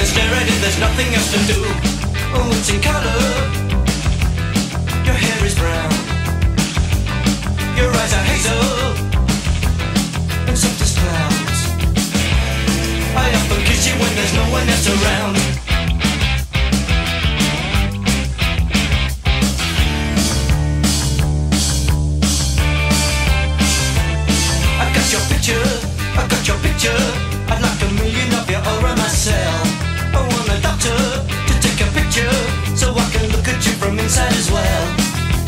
stare at it, there's nothing else to do. Oh, it's in color. Your hair is brown. Your eyes are hazel and soft as clouds. I often kiss you when there's no one else around. I got your picture. I'd like a million of you all around my cell. I want a doctor to take a picture so I can look at you from inside as well.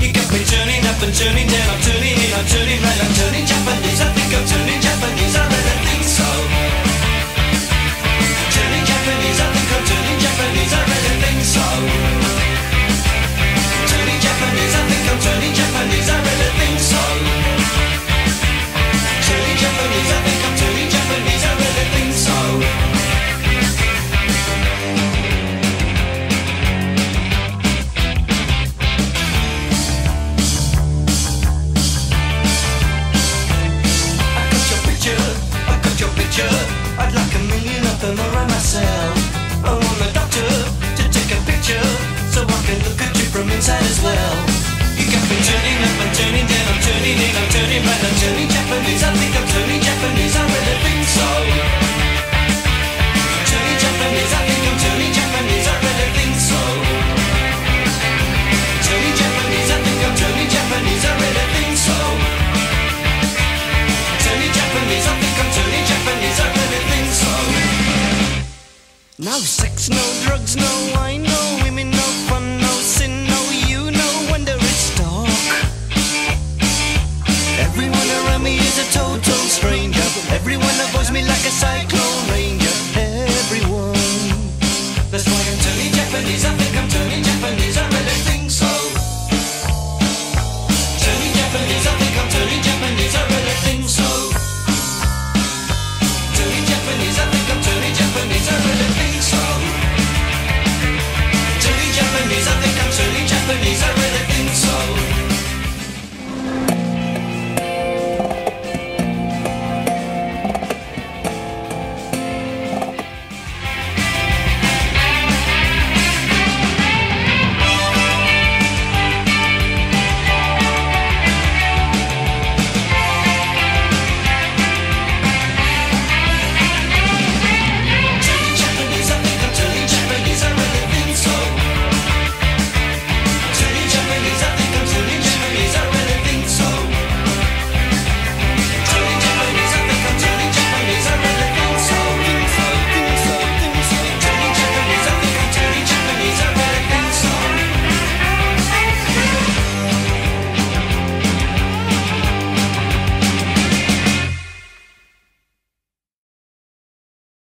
You got me turning up and turning down, I'm turning in, I'm turning right, I'm turning Japanese. I think I'm turning Japanese, I really think so. Turning Japanese, I think I'm turning Japanese, I really think so. Turning Japanese, I think I'm turning Japanese, I really think so. Turning Japanese, I think I'm turning Japanese, I really think so. I got your picture, I'd like a million of them around myself. I want a doctor to take a picture so I can look at you from inside as well. You got me turning up and turning down, I'm turning in, I'm turning right, I'm turning Japanese. I think I'm turning Japanese, I really think so. Turning Japanese, I think I'm turning Japanese, I really think so. Turning Japanese, I think I'm turning Japanese, I really think so. Turning Japanese, I think I'm turning Japanese, I really think so. No sex, no drugs, no wine.